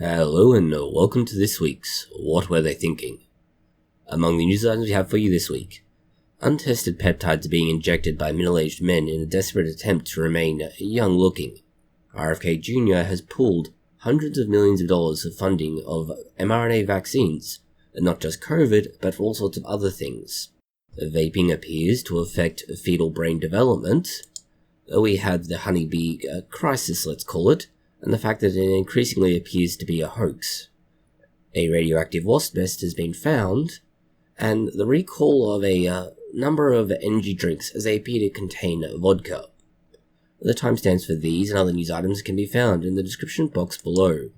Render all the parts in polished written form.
Hello and welcome to this week's What Were They Thinking? Among the news items we have for you this week, untested peptides are being injected by middle-aged men in a desperate attempt to remain young-looking. RFK Jr. has pulled hundreds of millions of dollars of funding of mRNA vaccines, and not just COVID, but for all sorts of other things. Vaping appears to affect fetal brain development. We had the honeybee crisis, let's call it, and the fact that it increasingly appears to be a hoax. A radioactive wasp nest has been found, and the recall of a number of energy drinks as they appear to contain vodka. The timestamps for these and other news items can be found in the description box below.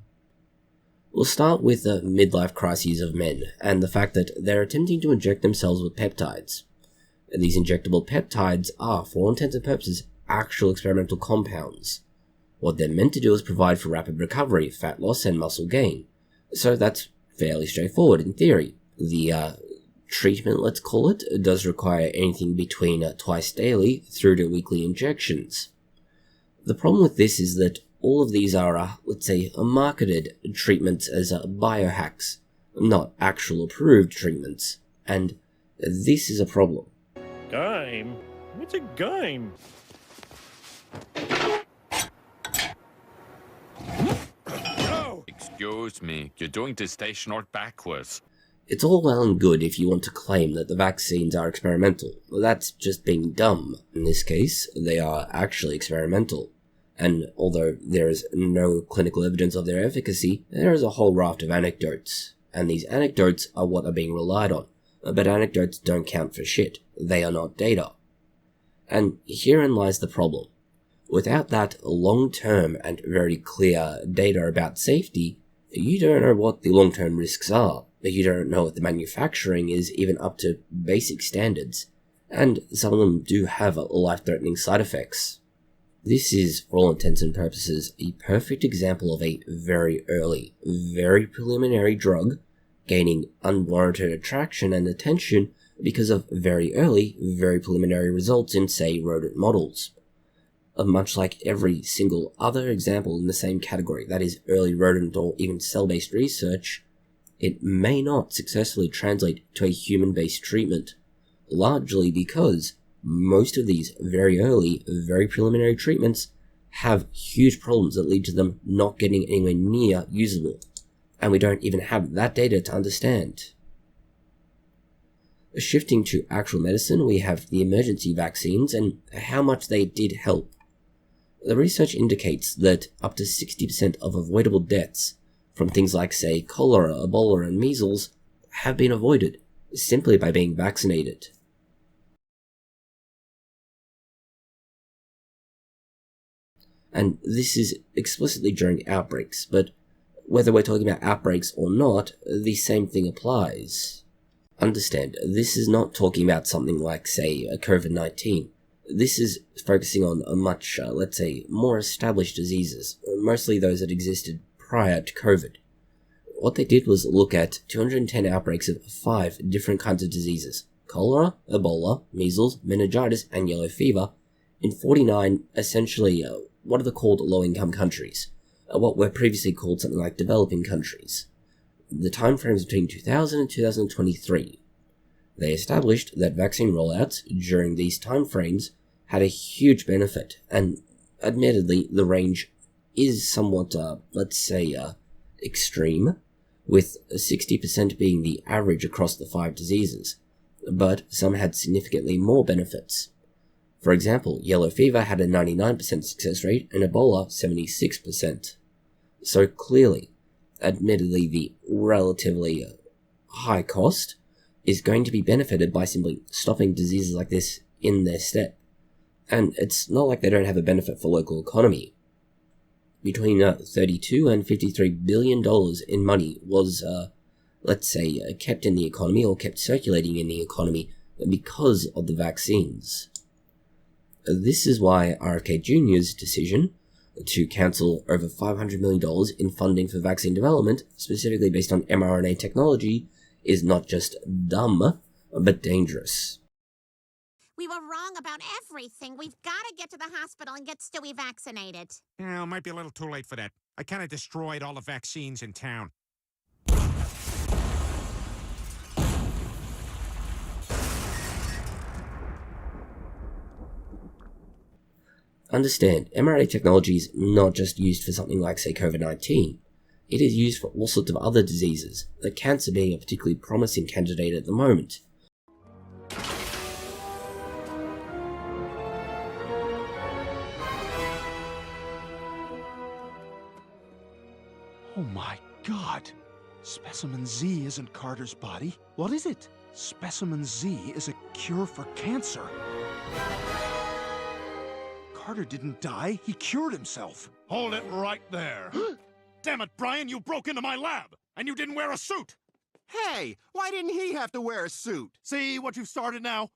We'll start with the midlife crises of men, and the fact that they're attempting to inject themselves with peptides. These injectable peptides are, for all intents and purposes, actual experimental compounds. What they're meant to do is provide for rapid recovery, fat loss, and muscle gain. So that's fairly straightforward in theory. The treatment, let's call it, does require anything between twice daily through to weekly injections. The problem with this is that all of these are, let's say, marketed treatments as biohacks, not actual approved treatments. And this is a problem. Game? What's a game? Excuse me, you're doing this station arc backwards. It's all well and good if you want to claim that the vaccines are experimental. That's just being dumb. In this case, they are actually experimental. And although there is no clinical evidence of their efficacy, there is a whole raft of anecdotes. And these anecdotes are what are being relied on. But anecdotes don't count for shit. They are not data. And herein lies the problem. Without that long-term and very clear data about safety, you don't know what the long-term risks are. You don't know if the manufacturing is even up to basic standards. And some of them do have life-threatening side effects. This is, for all intents and purposes, a perfect example of a very early, very preliminary drug gaining unwarranted attraction and attention because of very early, very preliminary results in, say, rodent models. Much like every single other example in the same category, that is early rodent or even cell-based research, it may not successfully translate to a human-based treatment, largely because most of these very early, very preliminary treatments have huge problems that lead to them not getting anywhere near usable, and we don't even have that data to understand. Shifting to actual medicine, we have the emergency vaccines and how much they did help. The research indicates that up to 60% of avoidable deaths from things like, say, cholera, Ebola, and measles have been avoided simply by being vaccinated. And this is explicitly during outbreaks, but whether we're talking about outbreaks or not, the same thing applies. Understand, this is not talking about something like, say, COVID-19. This is focusing on a much, let's say, more established diseases, mostly those that existed prior to COVID. What they did was look at 210 outbreaks of 5 different kinds of diseases: cholera, Ebola, measles, meningitis, and yellow fever, in 49, essentially, what are they called, low-income countries, what were previously called something like developing countries. The time frames between 2000 and 2023. They established that vaccine rollouts during these time frames had a huge benefit, and admittedly the range is somewhat, let's say, extreme, with 60% being the average across the 5 diseases, but some had significantly more benefits. For example, yellow fever had a 99% success rate and Ebola 76%. So clearly, admittedly the relatively high cost is going to be benefited by simply stopping diseases like this in their step. And it's not like they don't have a benefit for local economy. Between $32 and $53 billion in money was, let's say, kept in the economy or kept circulating in the economy because of the vaccines. This is why RFK Jr.'s decision to cancel over $500 million in funding for vaccine development, specifically based on mRNA technology, is not just dumb, but dangerous. We were wrong about everything. We've got to get to the hospital and get Stewie vaccinated. Yeah, it might be a little too late for that. I kind of destroyed all the vaccines in town. Understand, mRNA technology is not just used for something like, say, COVID-19. It is used for all sorts of other diseases, the cancer being a particularly promising candidate at the moment. Oh my God! Specimen Z isn't Carter's body. What is it? Specimen Z is a cure for cancer. Carter didn't die. He cured himself. Hold it right there. Damn it, Brian, you broke into my lab, and you didn't wear a suit. Hey, why didn't he have to wear a suit? See what you've started now?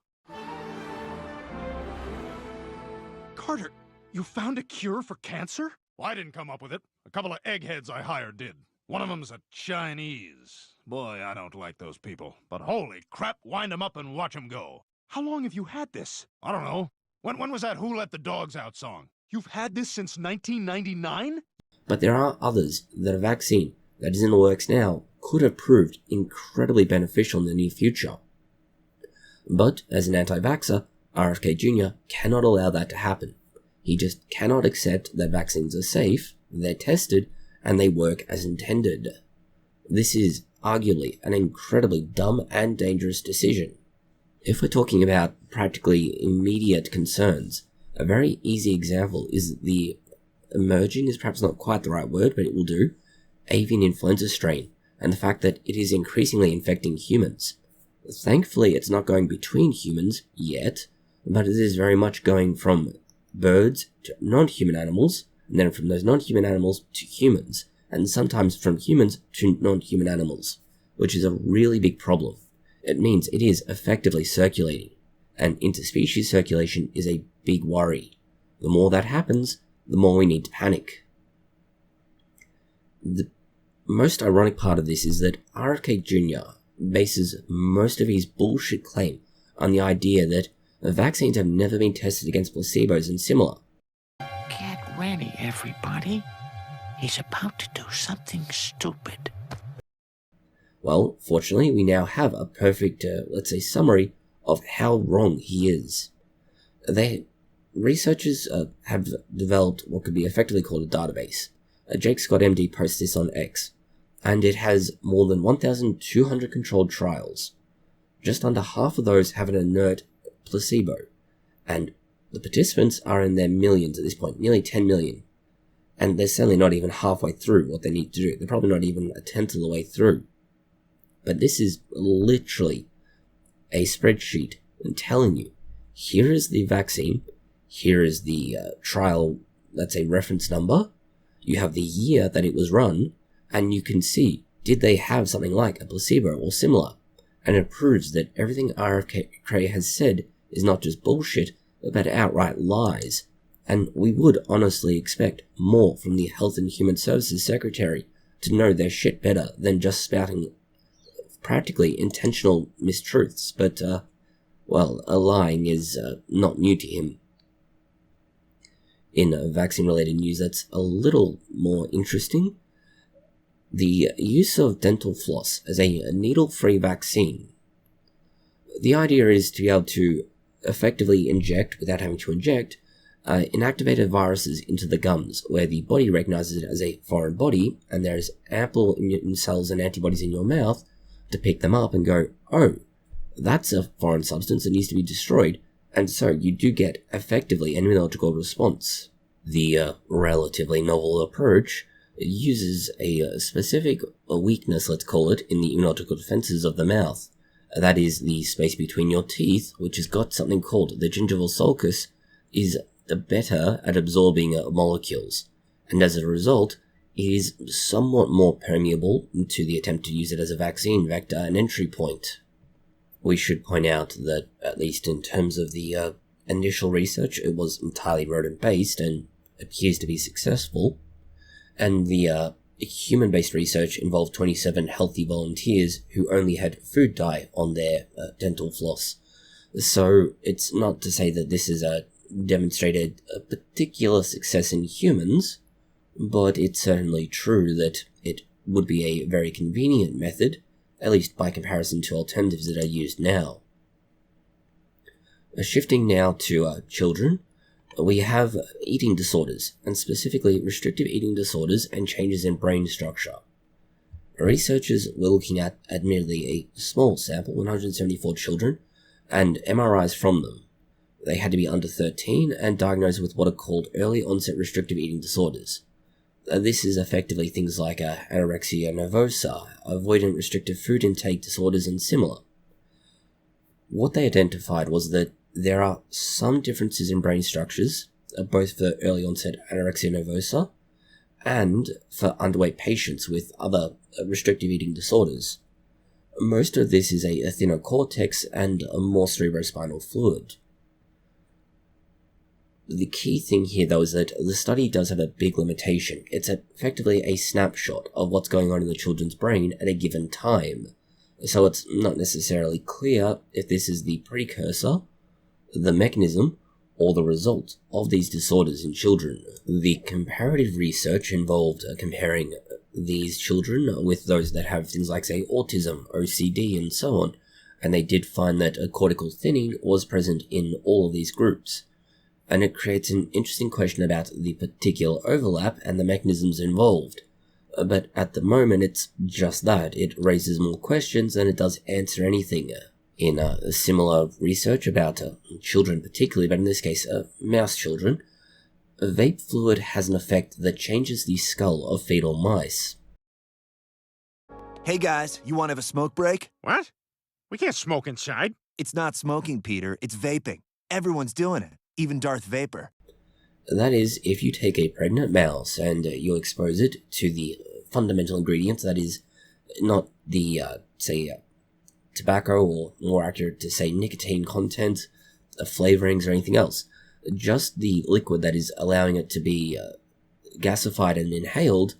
Carter, you found a cure for cancer? Well, I didn't come up with it. A couple of eggheads I hired did. One of them's a Chinese. Boy, I don't like those people. But holy crap, wind 'em up and watch 'em go. How long have you had this? I don't know. When was that Who Let the Dogs Out song? You've had this since 1999? But there are others that a vaccine that is in the works now could have proved incredibly beneficial in the near future. But as an anti-vaxxer, RFK Jr. cannot allow that to happen. He just cannot accept that vaccines are safe, they're tested, and they work as intended. This is arguably an incredibly dumb and dangerous decision. If we're talking about practically immediate concerns, a very easy example is the emerging, is perhaps not quite the right word, but it will do, avian influenza strain, and the fact that it is increasingly infecting humans. Thankfully, it's not going between humans yet, but it is very much going from birds to non-human animals, and then from those non-human animals to humans, and sometimes from humans to non-human animals, which is a really big problem. It means it is effectively circulating, and interspecies circulation is a big worry. The more that happens, the more we need to panic. The most ironic part of this is that RFK Jr. bases most of his bullshit claim on the idea that vaccines have never been tested against placebos and similar. Get ready, everybody. He's about to do something stupid. Well, fortunately, we now have a perfect, let's say, summary of how wrong he is. Researchers have developed what could be effectively called a database. Jake Scott MD posts this on X, and it has more than 1,200 controlled trials. Just under half of those have an inert placebo, and the participants are in their millions at this point, nearly 10 million. And they're certainly not even halfway through what they need to do. They're probably not even a tenth of the way through. But this is literally a spreadsheet telling you, here is the vaccine, here is the trial, let's say, reference number, you have the year that it was run, and you can see, did they have something like a placebo or similar? And it proves that everything RF Kray has said is not just bullshit, but outright lies. And we would honestly expect more from the Health and Human Services Secretary to know their shit better than just spouting practically intentional mistruths, but, lying is not new to him. In vaccine-related news that's a little more interesting, the use of dental floss as a needle-free vaccine. The idea is to be able to effectively inject, without having to inject, inactivated viruses into the gums, where the body recognizes it as a foreign body, and there's ample immune cells and antibodies in your mouth to pick them up and go, oh, that's a foreign substance that needs to be destroyed, and so you do get effectively an immunological response. The relatively novel approach uses a specific weakness, let's call it, in the immunological defenses of the mouth. That is, the space between your teeth, which has got something called the gingival sulcus, is better at absorbing molecules, and as a result, it is somewhat more permeable to the attempt to use it as a vaccine vector and entry point. We should point out that, at least in terms of the initial research, it was entirely rodent-based and appears to be successful, and the human-based research involved 27 healthy volunteers who only had food dye on their dental floss. So it's not to say that this is demonstrated a particular success in humans, but it's certainly true that it would be a very convenient method, at least by comparison to alternatives that are used now. Shifting now to children, we have eating disorders, and specifically restrictive eating disorders and changes in brain structure. Researchers were looking at, admittedly, a small sample, 174 children, and MRIs from them. They had to be under 13 and diagnosed with what are called early onset restrictive eating disorders. This is effectively things like anorexia nervosa, avoidant restrictive food intake disorders, and similar. What they identified was that there are some differences in brain structures, both for early onset anorexia nervosa and for underweight patients with other restrictive eating disorders. Most of this is a thinner cortex and a more cerebrospinal fluid. The key thing here, though, is that the study does have a big limitation. It's effectively a snapshot of what's going on in the children's brain at a given time. So it's not necessarily clear if this is the precursor, the mechanism, or the result of these disorders in children. The comparative research involved comparing these children with those that have things like, say, autism, OCD, and so on, and they did find that a cortical thinning was present in all of these groups. And it creates an interesting question about the particular overlap and the mechanisms involved. But at the moment, it's just that. It raises more questions than it does answer anything. In similar research about children particularly, but in this case, mouse children, vape fluid has an effect that changes the skull of fetal mice. Hey guys, you want to have a smoke break? What? We can't smoke inside. It's not smoking, Peter. It's vaping. Everyone's doing it, even Darth Vapor. That is, if you take a pregnant mouse and you expose it to the fundamental ingredients, that is, not the, tobacco, or more accurate to say nicotine content, flavorings, or anything else. Just the liquid that is allowing it to be gasified and inhaled,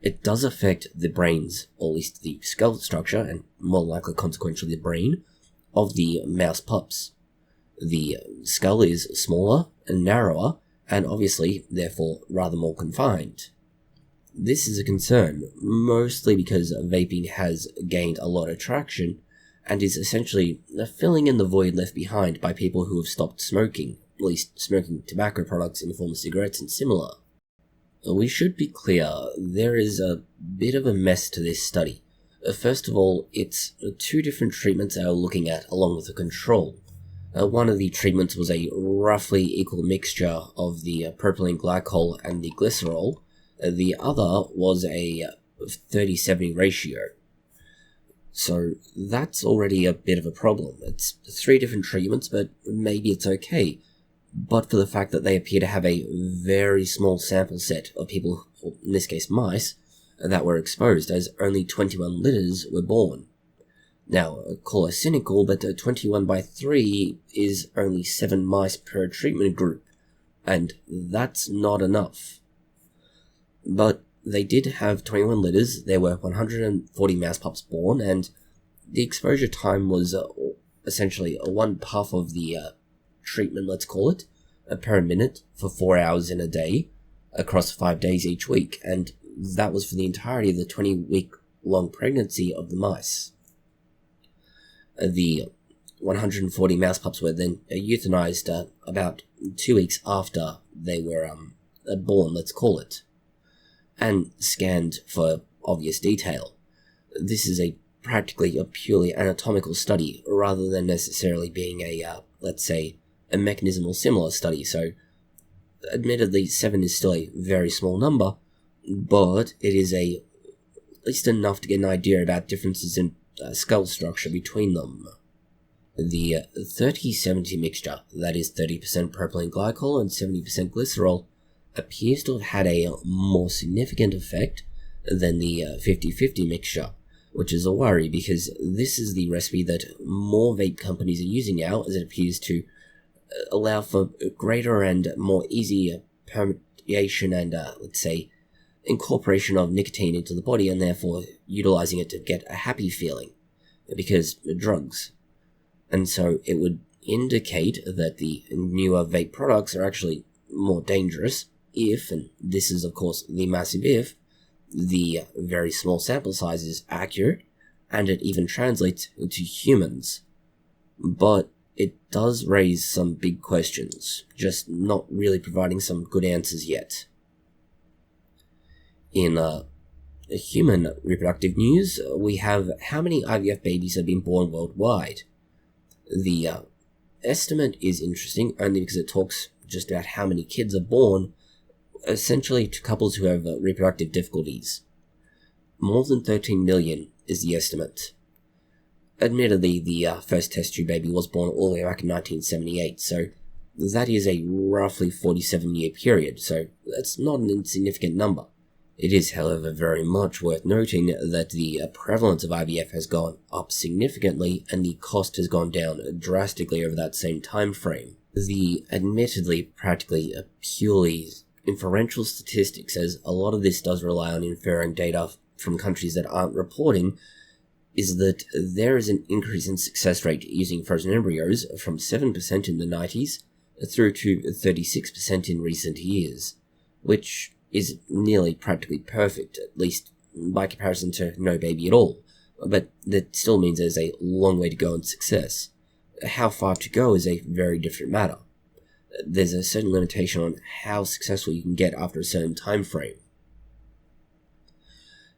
it does affect the brains, or at least the skull structure, and more likely consequentially the brain, of the mouse pups. The skull is smaller and narrower, and obviously, therefore, rather more confined. This is a concern, mostly because vaping has gained a lot of traction, and is essentially filling in the void left behind by people who have stopped smoking, at least smoking tobacco products in the form of cigarettes and similar. We should be clear, there is a bit of a mess to this study. First of all, it's two different treatments they are looking at along with a control. One of the treatments was a roughly equal mixture of the propylene glycol and the glycerol. The other was a 30-70 ratio. So that's already a bit of a problem. It's 3 different treatments, but maybe it's okay. But for the fact that they appear to have a very small sample set of people, or in this case mice, that were exposed, as only 21 litters were born. Now, call us cynical, but 21 by 3 is only 7 mice per treatment group, and that's not enough. But they did have 21 litters, there were 140 mouse pups born, and the exposure time was essentially one puff of the treatment, let's call it, per minute for 4 hours in a day, across 5 days each week, and that was for the entirety of the 20-week-long pregnancy of the mice. The 140 mouse pups were then euthanized about 2 weeks after they were born, let's call it, and scanned for obvious detail. This is practically a purely anatomical study, rather than necessarily being let's say, a mechanism or similar study, so admittedly 7 is still a very small number, but it is at least enough to get an idea about differences in skull structure between them. The 30-70 mixture, that is 30% propylene glycol and 70% glycerol, appears to have had a more significant effect than the 50-50 mixture, which is a worry because this is the recipe that more vape companies are using now, as it appears to allow for greater and more easy permeation and, let's say, incorporation of nicotine into the body, and therefore utilizing it to get a happy feeling, because drugs. And so it would indicate that the newer vape products are actually more dangerous if, and this is of course the massive if, the very small sample size is accurate and it even translates to humans. But it does raise some big questions, just not really providing some good answers yet. In human reproductive news, we have how many IVF babies have been born worldwide. The estimate is interesting only because it talks just about how many kids are born, essentially to couples who have reproductive difficulties. More than 13 million is the estimate. Admittedly, the first test tube baby was born all the way back in 1978, so that is a roughly 47-year period, so that's not an insignificant number. It is, however, very much worth noting that the prevalence of IVF has gone up significantly and the cost has gone down drastically over that same time frame. The admittedly practically purely inferential statistics, as a lot of this does rely on inferring data from countries that aren't reporting, is that there is an increase in success rate using frozen embryos from 7% in the 90s through to 36% in recent years, which is nearly practically perfect, at least by comparison to no baby at all, but that still means there's a long way to go in success. How far to go is a very different matter. There's a certain limitation on how successful you can get after a certain time frame.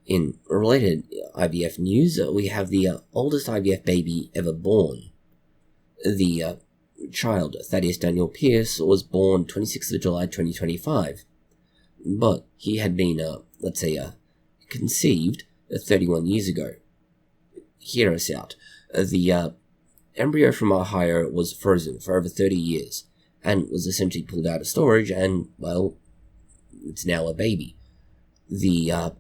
In related IVF news, we have the oldest IVF baby ever born. The child, Thaddeus Daniel Pierce, was born 26th of July 2025, but he had been, conceived 31 years ago. Hear us out. The embryo from Ohio was frozen for over 30 years, and was essentially pulled out of storage, and, well, it's now a baby. The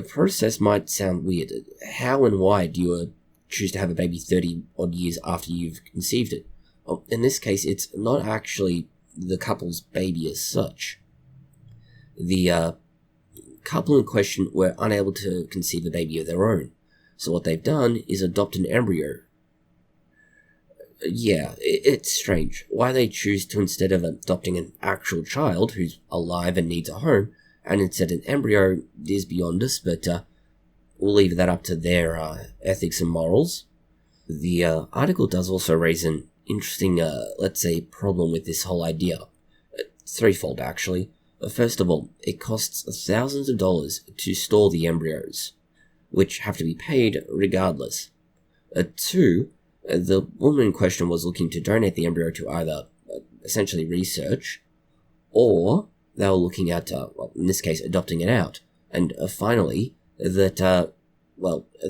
process might sound weird. How and why do you choose to have a baby 30-odd years after you've conceived it? Well, in this case, it's not actually the couple's baby as such. The couple in question were unable to conceive a baby of their own, so what they've done is adopt an embryo. Yeah, it's strange. Why they choose to, instead of adopting an actual child who's alive and needs a home, and instead an embryo is beyond us, but we'll leave that up to their ethics and morals. The article does also raise an interesting, problem with this whole idea. Threefold, actually. First of all, it costs thousands of dollars to store the embryos, which have to be paid regardless. Two, the woman in question was looking to donate the embryo to either essentially research, or they were looking at, in this case, adopting it out. And finally, that,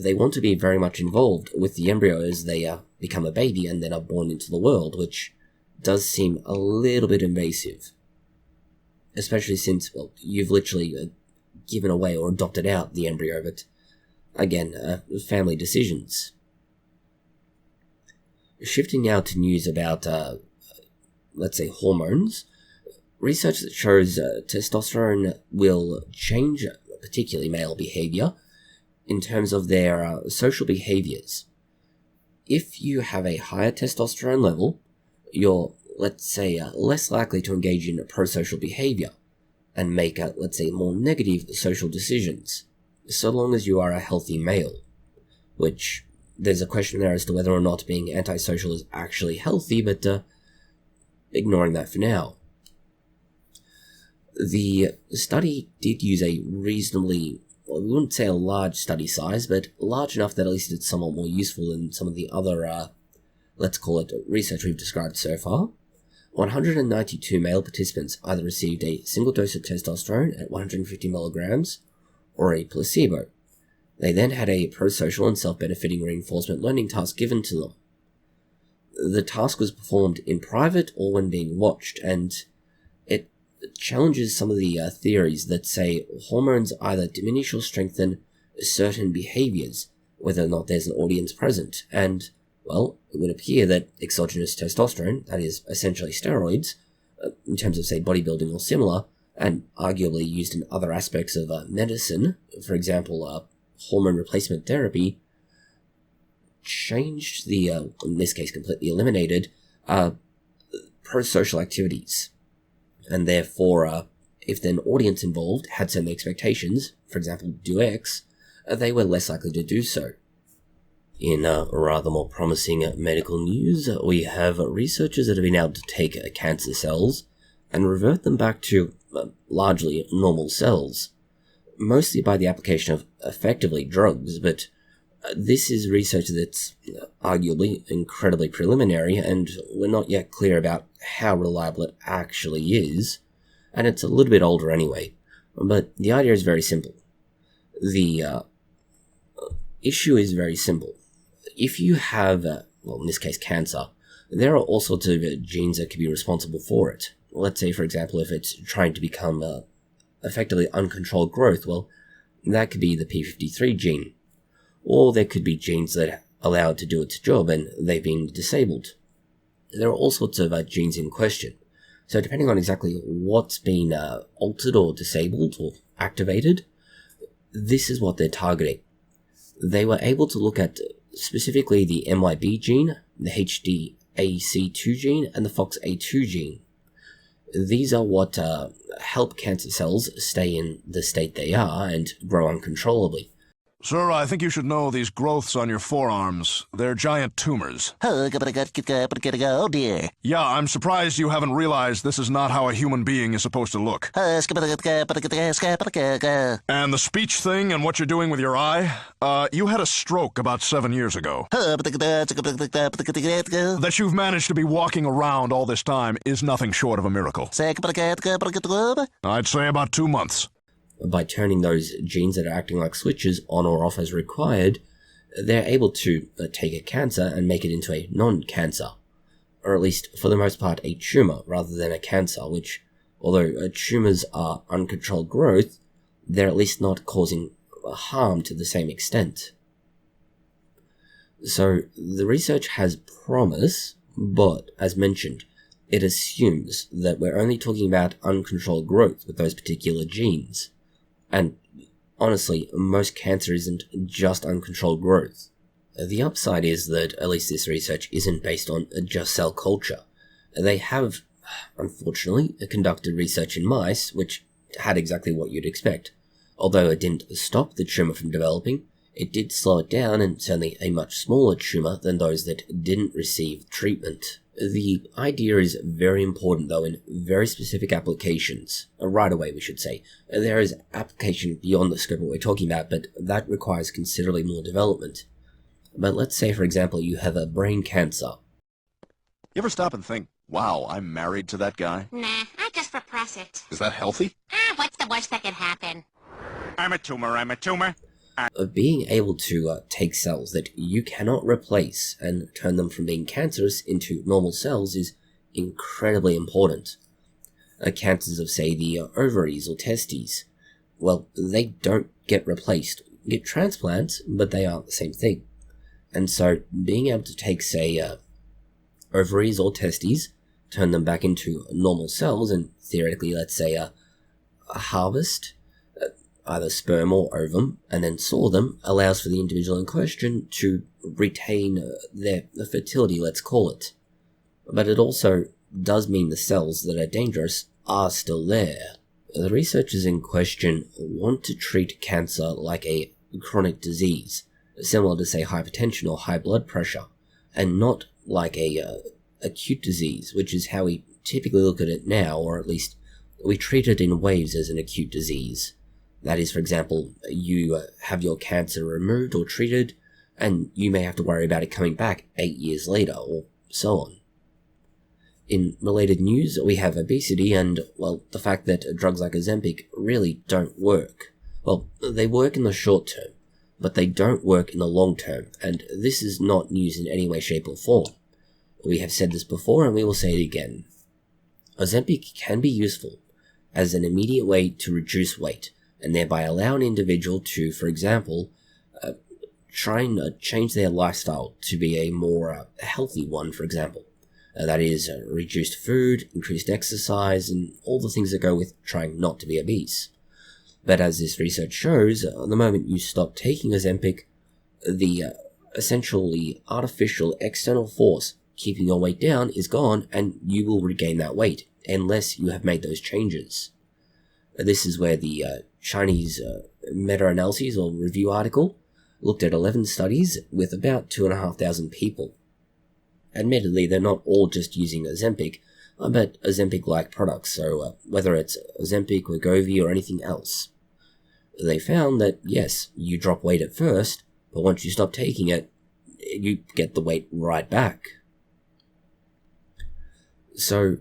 they want to be very much involved with the embryo as they become a baby and then are born into the world, which does seem a little bit invasive. Especially since, you've literally given away or adopted out the embryo, but again, family decisions. Shifting now to news about, hormones. Research that shows testosterone will change, particularly male behavior, in terms of their social behaviors. If you have a higher testosterone level, you're, less likely to engage in prosocial behavior and make, more negative social decisions, so long as you are a healthy male, which there's a question there as to whether or not being antisocial is actually healthy, but ignoring that for now. The study did use a reasonably, we wouldn't say a large study size, but large enough that at least it's somewhat more useful than some of the other, research we've described so far. 192 male participants either received a single dose of testosterone at 150 milligrams or a placebo. They then had a prosocial and self-benefiting reinforcement learning task given to them. The task was performed in private or when being watched, and it challenges some of the theories that say hormones either diminish or strengthen certain behaviors, whether or not there's an audience present, and it would appear that exogenous testosterone, that is essentially steroids, in terms of, say, bodybuilding or similar, and arguably used in other aspects of medicine, for example, hormone replacement therapy, changed the, in this case completely eliminated, prosocial activities. And therefore, if an audience involved had certain expectations, for example, do X, they were less likely to do so. In rather more promising medical news, we have researchers that have been able to take cancer cells and revert them back to largely normal cells, mostly by the application of effectively drugs, but this is research that's arguably incredibly preliminary, and we're not yet clear about how reliable it actually is, and it's a little bit older anyway, but the idea is very simple. The issue is very simple. If you have, well, in this case, cancer, there are all sorts of genes that could be responsible for it. Let's say, for example, if it's trying to become effectively uncontrolled growth, well, that could be the p53 gene. Or there could be genes that allow it to do its job and they've been disabled. There are all sorts of genes in question. So depending on exactly what's been altered or disabled or activated, this is what they're targeting. They were able to look at specifically the MYB gene, the HDAC2 gene, and the FOXA2 gene. These are what help cancer cells stay in the state they are and grow uncontrollably. Sir, I think you should know these growths on your forearms. They're giant tumors. Oh dear. Yeah, I'm surprised you haven't realized this is not how a human being is supposed to look. And the speech thing and what you're doing with your eye? You had a stroke about 7 years ago. That you've managed to be walking around all this time is nothing short of a miracle. I'd say about 2 months. By turning those genes that are acting like switches on or off as required, they're able to take a cancer and make it into a non-cancer, or at least for the most part a tumor rather than a cancer, which, although tumors are uncontrolled growth, they're at least not causing harm to the same extent. So the research has promise, but as mentioned, it assumes that we're only talking about uncontrolled growth with those particular genes. And honestly, most cancer isn't just uncontrolled growth. The upside is that at least this research isn't based on just cell culture. They have, unfortunately, conducted research in mice, which had exactly what you'd expect. Although it didn't stop the tumor from developing, it did slow it down, and certainly a much smaller tumor than those that didn't receive treatment. The idea is very important, though, in very specific applications. Right away, we should say. There is application beyond the scope of what we're talking about, but that requires considerably more development. But let's say, for example, you have a brain cancer. You ever stop and think, wow, I'm married to that guy? Nah, I just repress it. Is that healthy? What's the worst that can happen? I'm a tumor. Being able to take cells that you cannot replace and turn them from being cancerous into normal cells is incredibly important. Cancers of, say, the ovaries or testes, well, they don't get replaced. You get transplants, but they aren't the same thing. And so being able to take, say, ovaries or testes, turn them back into normal cells, and theoretically, let's say, harvest either sperm or ovum, and then saw them, allows for the individual in question to retain their fertility, let's call it. But it also does mean the cells that are dangerous are still there. The researchers in question want to treat cancer like a chronic disease, similar to, say, hypertension or high blood pressure, and not like a acute disease, which is how we typically look at it now, or at least we treat it in waves as an acute disease. That is, for example, you have your cancer removed or treated, and you may have to worry about it coming back 8 years later, or so on. In related news, we have obesity and, well, the fact that drugs like Ozempic really don't work. Well, they work in the short term, but they don't work in the long term, and this is not news in any way, shape, or form. We have said this before, and we will say it again. Ozempic can be useful as an immediate way to reduce weight, and thereby allow an individual to, for example, try and change their lifestyle to be a more healthy one, for example. That is, reduced food, increased exercise, and all the things that go with trying not to be obese. But as this research shows, the moment you stop taking Ozempic, the essentially artificial external force keeping your weight down is gone, and you will regain that weight unless you have made those changes. This is where the Chinese meta-analyses or review article looked at 11 studies with about 2,500 people. Admittedly, they're not all just using Ozempic, but Ozempic-like products, so whether it's Ozempic, Wegovy, or anything else. They found that, yes, you drop weight at first, but once you stop taking it, you get the weight right back. So,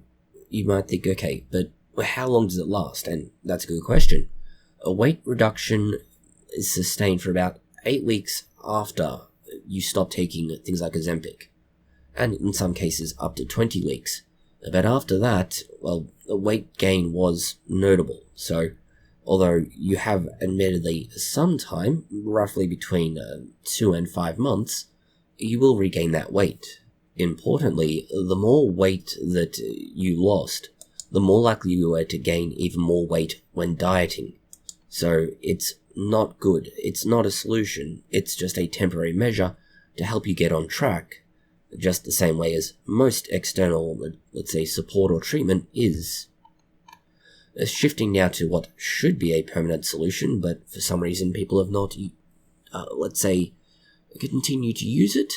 you might think, okay, but how long does it last? And that's a good question. A weight reduction is sustained for about 8 weeks after you stop taking things like Ozempic, and in some cases up to 20 weeks. But after that, well, the weight gain was notable. So, although you have admittedly some time, roughly between 2 and 5 months, you will regain that weight. Importantly, the more weight that you lost, the more likely you were to gain even more weight when dieting. So it's not good. It's not a solution. It's just a temporary measure to help you get on track, just the same way as most external, let's say, support or treatment is. Shifting now to what should be a permanent solution, but for some reason people have not, let's say, continued to use it.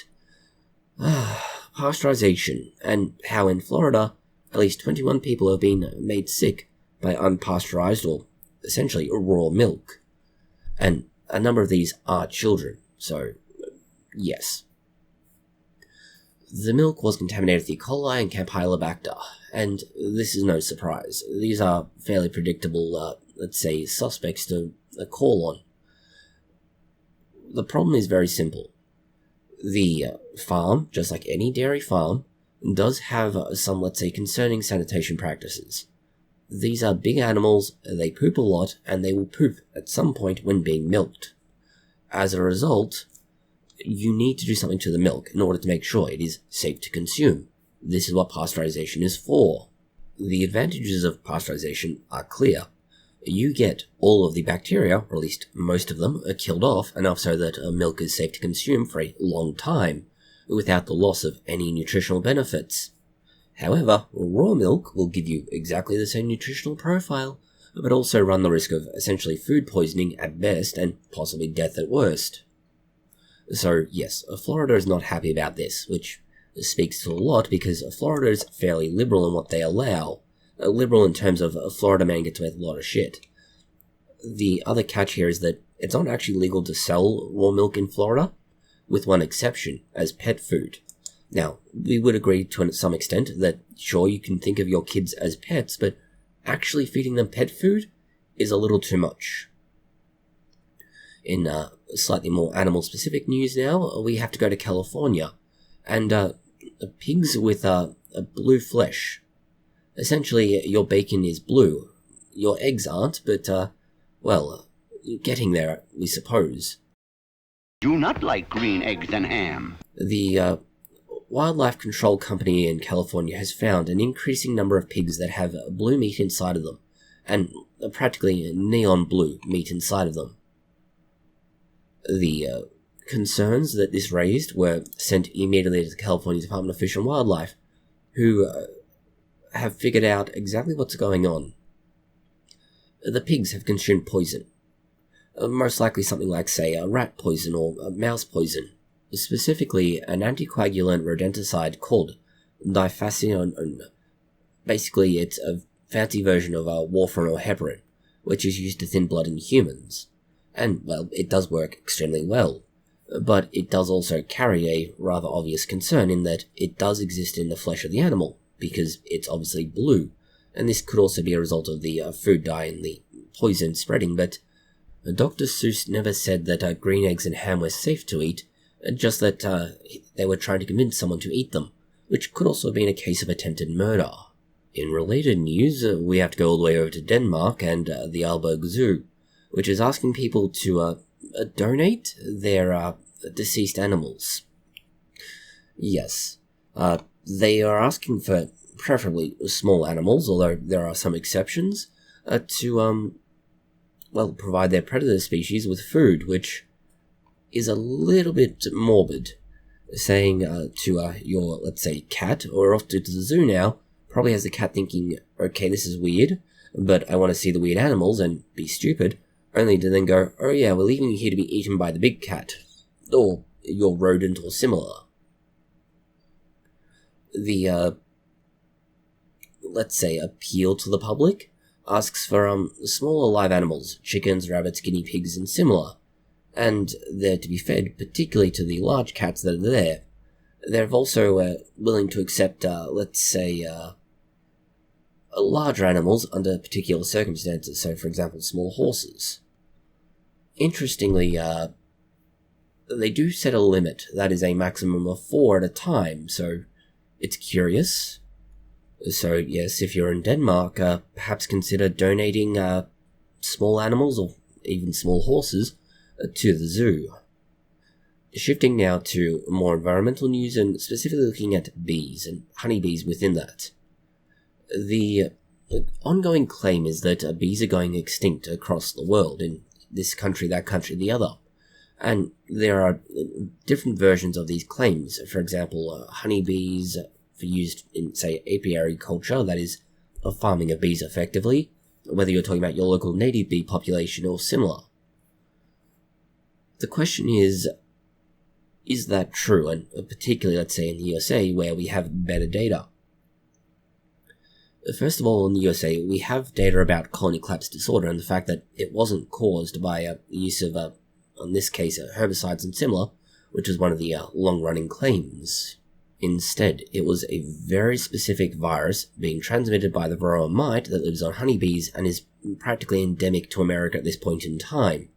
Pasteurization, and how in Florida, at least 21 people have been made sick by unpasteurized or essentially raw milk. And a number of these are children, so yes. The milk was contaminated with E. coli and Campylobacter, and this is no surprise. These are fairly predictable, let's say, suspects to call on. The problem is very simple. The farm, just like any dairy farm, does have some, let's say, concerning sanitation practices. These are big animals, they poop a lot, and they will poop at some point when being milked. As a result, you need to do something to the milk in order to make sure it is safe to consume. This is what pasteurization is for. The advantages of pasteurization are clear. You get all of the bacteria, or at least most of them, are killed off, enough so that milk is safe to consume for a long time, without the loss of any nutritional benefits. However, raw milk will give you exactly the same nutritional profile, but also run the risk of essentially food poisoning at best and possibly death at worst. So yes, Florida is not happy about this, which speaks to a lot because Florida is fairly liberal in what they allow. Liberal in terms of a Florida man gets away with a lot of shit. The other catch here is that it's not actually legal to sell raw milk in Florida, with one exception, as pet food. Now, we would agree to some extent that sure, you can think of your kids as pets, but actually feeding them pet food is a little too much. In slightly more animal-specific news now, we have to go to California, and pigs with blue flesh. Essentially, your bacon is blue. Your eggs aren't, but, well, getting there, we suppose. Do not like green eggs and ham. The Wildlife Control Company in California has found an increasing number of pigs that have blue meat inside of them, and practically neon blue meat inside of them. The concerns that this raised were sent immediately to the California Department of Fish and Wildlife, who have figured out exactly what's going on. The pigs have consumed poison. Most likely something like, say, a rat poison or a mouse poison. Specifically, an anticoagulant rodenticide called difacionone. Basically, it's a fancy version of warfarin or heparin, which is used to thin blood in humans. And, well, it does work extremely well. But it does also carry a rather obvious concern in that it does exist in the flesh of the animal, because it's obviously blue. And this could also be a result of the food dye and the poison spreading, but Dr. Seuss never said that green eggs and ham were safe to eat, just that they were trying to convince someone to eat them, which could also have been a case of attempted murder. In related news, we have to go all the way over to Denmark and the Aalborg Zoo, which is asking people to donate their deceased animals. Yes, they are asking for preferably small animals, although there are some exceptions, to, well, provide their predator species with food, which, is a little bit morbid, saying to your, let's say, cat, or off to the zoo now, probably has the cat thinking, okay, this is weird, but I want to see the weird animals and be stupid, only to then go, oh yeah, we're leaving you here to be eaten by the big cat, or your rodent or similar. The, let's say, appeal to the public asks for smaller live animals, chickens, rabbits, guinea pigs, and similar, and they're to be fed particularly to the large cats that are there. They're also willing to accept, let's say, larger animals under particular circumstances, so for example small horses. Interestingly, they do set a limit, that is a maximum of 4 at a time, so it's curious. So yes, if you're in Denmark, perhaps consider donating small animals, or even small horses, to the zoo. Shifting now to more environmental news, and specifically looking at bees and honeybees within that. The ongoing claim is that bees are going extinct across the world, in this country, that country, the other. And there are different versions of these claims. For example, honeybees for used in, say, apiary culture, that is, farming of bees effectively, whether you're talking about your local native bee population or similar. The question is that true? And particularly, let's say, in the USA, where we have better data. First of all, in the USA, we have data about colony collapse disorder and the fact that it wasn't caused by the use of, in this case, herbicides and similar, which is one of the long-running claims. Instead, it was a very specific virus being transmitted by the varroa mite that lives on honeybees and is practically endemic to America at this point in time.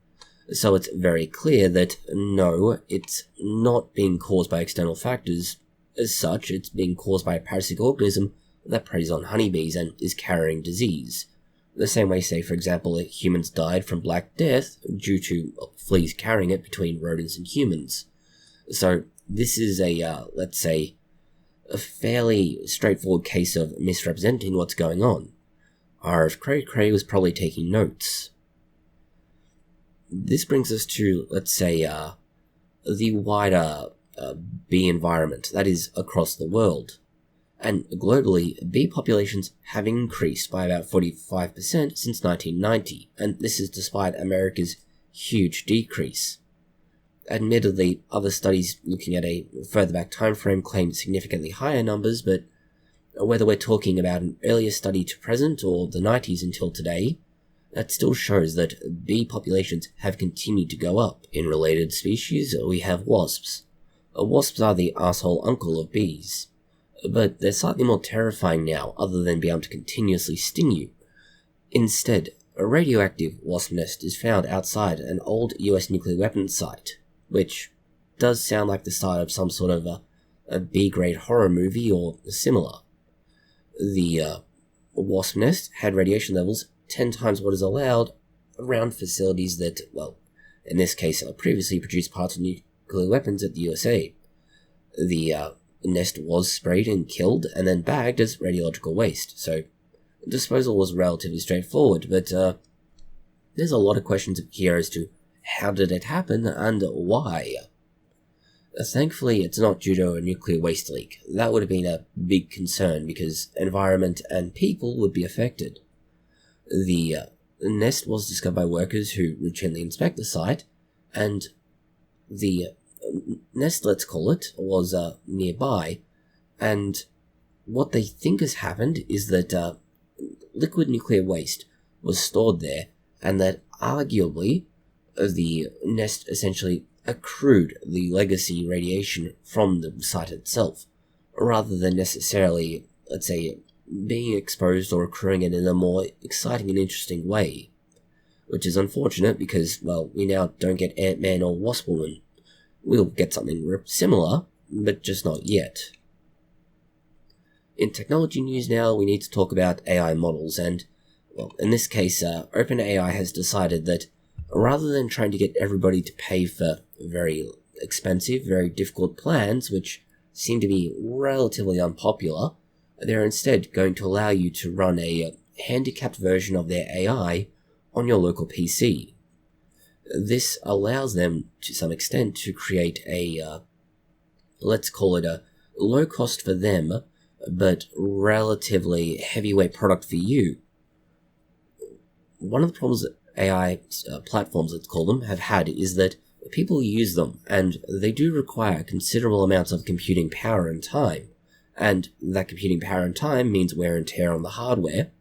So it's very clear that no, it's not being caused by external factors. As such, it's being caused by a parasitic organism that preys on honeybees and is carrying disease. The same way, say, for example, humans died from Black Death due to fleas carrying it between rodents and humans. So this is a, let's say, a fairly straightforward case of misrepresenting what's going on. RF Kray Kray was probably taking notes. This brings us to, let's say, the wider bee environment, that is, across the world. And globally, bee populations have increased by about 45% since 1990, and this is despite America's huge decrease. Admittedly, other studies looking at a further back time frame claim significantly higher numbers, but whether we're talking about an earlier study to present or the 90s until today, that still shows that bee populations have continued to go up. In related species, we have wasps. Wasps are the asshole uncle of bees, but they're slightly more terrifying now, other than being able to continuously sting you. Instead, a radioactive wasp nest is found outside an old US nuclear weapons site, which does sound like the start of some sort of a B-grade horror movie or similar. The wasp nest had radiation levels 10 times what is allowed around facilities that, well, in this case, previously produced parts of nuclear weapons at the USA. The nest was sprayed and killed and then bagged as radiological waste, so disposal was relatively straightforward, but there's a lot of questions here as to how did it happen and why. Thankfully, it's not due to a nuclear waste leak. That would have been a big concern because environment and people would be affected. The nest was discovered by workers who routinely inspect the site, and the nest, let's call it, was nearby, and what they think has happened is that liquid nuclear waste was stored there, and that arguably the nest essentially accrued the legacy radiation from the site itself, rather than necessarily, let's say, being exposed or accruing it in a more exciting and interesting way. Which is unfortunate because, well, we now don't get Ant-Man or Wasp Woman. We'll get something similar, but just not yet. In technology news now, we need to talk about AI models, and, well, in this case, OpenAI has decided that rather than trying to get everybody to pay for very expensive, very difficult plans, which seem to be relatively unpopular, they're instead going to allow you to run a handicapped version of their AI on your local PC. This allows them, to some extent, to create a, let's call it a low cost for them, but relatively heavyweight product for you. One of the problems that AI platforms, let's call them, have had is that people use them, and they do require considerable amounts of computing power and time. And that computing power and time means wear and tear on the hardware,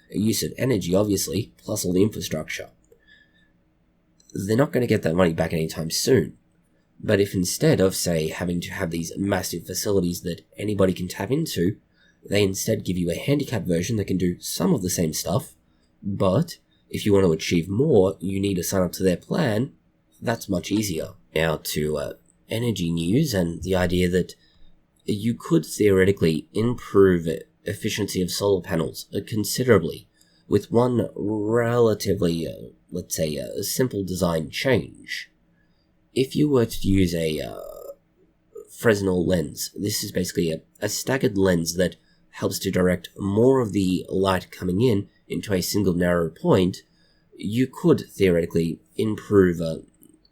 use of energy, obviously, plus all the infrastructure. They're not going to get that money back anytime soon. But if instead of, say, having to have these massive facilities that anybody can tap into, they instead give you a handicapped version that can do some of the same stuff, but if you want to achieve more, you need to sign up to their plan, that's much easier. Now to energy news and the idea that you could theoretically improve efficiency of solar panels considerably with one relatively, let's say, a simple design change. If you were to use a Fresnel lens, this is basically a staggered lens that helps to direct more of the light coming in into a single narrow point, you could theoretically improve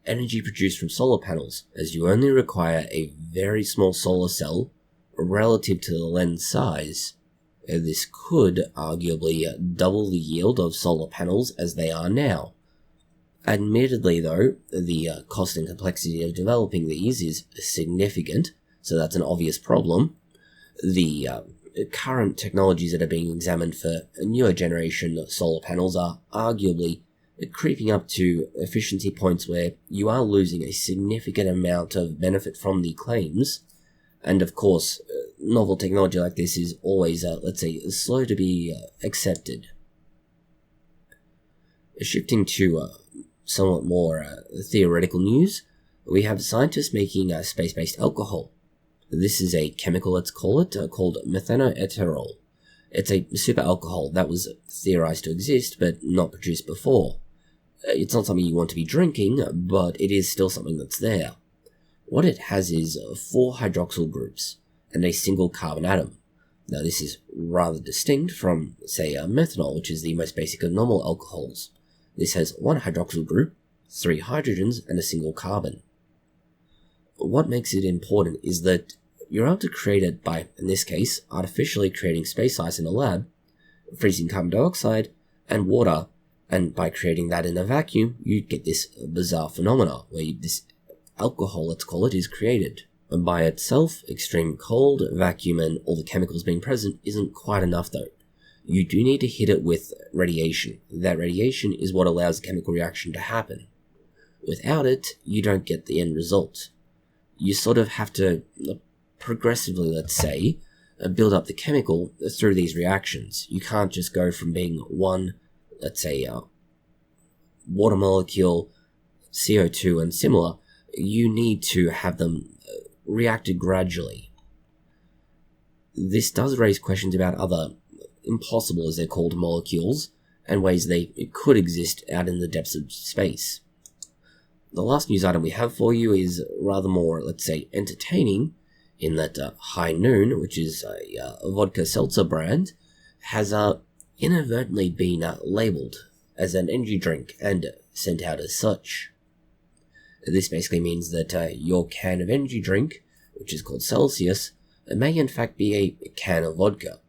energy produced from solar panels, as you only require a very small solar cell relative to the lens size. This could arguably double the yield of solar panels as they are now. Admittedly though, the cost and complexity of developing these is significant, so that's an obvious problem. The current technologies that are being examined for newer generation solar panels are arguably creeping up to efficiency points where you are losing a significant amount of benefit from the claims. And of course, novel technology like this is always, let's say, slow to be accepted. Shifting to somewhat more theoretical news, we have scientists making space-based alcohol. This is a chemical, let's call it, called methanoeterol. It's a super alcohol that was theorized to exist, but not produced before. It's not something you want to be drinking, but it is still something that's there. What it has is 4 hydroxyl groups and a single carbon atom. Now this is rather distinct from, say, methanol, which is the most basic of normal alcohols. This has 1 hydroxyl group, 3 hydrogens, and a single carbon. What makes it important is that you're able to create it by, in this case, artificially creating space ice in a lab, freezing carbon dioxide and water, and by creating that in a vacuum, you get this bizarre phenomena where this alcohol, let's call it, is created. And by itself, extreme cold, vacuum, and all the chemicals being present isn't quite enough though. You do need to hit it with radiation. That radiation is what allows the chemical reaction to happen. Without it, you don't get the end result. You sort of have to progressively, let's say, build up the chemical through these reactions. You can't just go from being one, let's say, water molecule, CO2 and similar. You need to have them reacted gradually. This does raise questions about other impossible, as they're called, molecules, and ways they could exist out in the depths of space. The last news item we have for you is rather more, let's say, entertaining, in that High Noon, which is a vodka seltzer brand, has inadvertently been labeled as an energy drink and sent out as such. This basically means that your can of energy drink, which is called Celsius, may in fact be a can of vodka.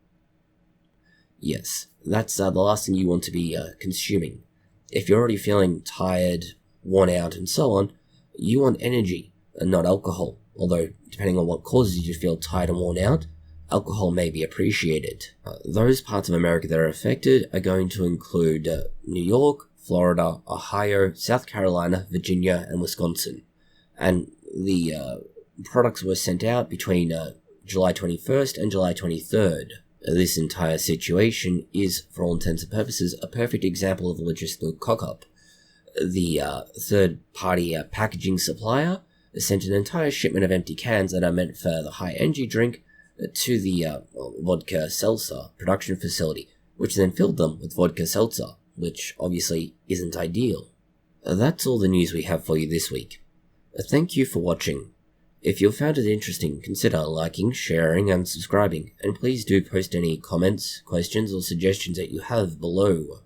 Yes, that's the last thing you want to be consuming. If you're already feeling tired, worn out, and so on, you want energy and not alcohol. Although, depending on what causes you to feel tired and worn out, alcohol may be appreciated. Those parts of America that are affected are going to include New York, Florida, Ohio, South Carolina, Virginia, and Wisconsin. And the products were sent out between July 21st and July 23rd. This entire situation is, for all intents and purposes, a perfect example of a logistical cock-up. The third-party packaging supplier sent an entire shipment of empty cans that are meant for the high energy drink to the vodka seltzer production facility, which then filled them with vodka seltzer, which obviously isn't ideal. That's all the news we have for you this week. Thank you for watching. If you found it interesting, consider liking, sharing, and subscribing, and please do post any comments, questions, or suggestions that you have below.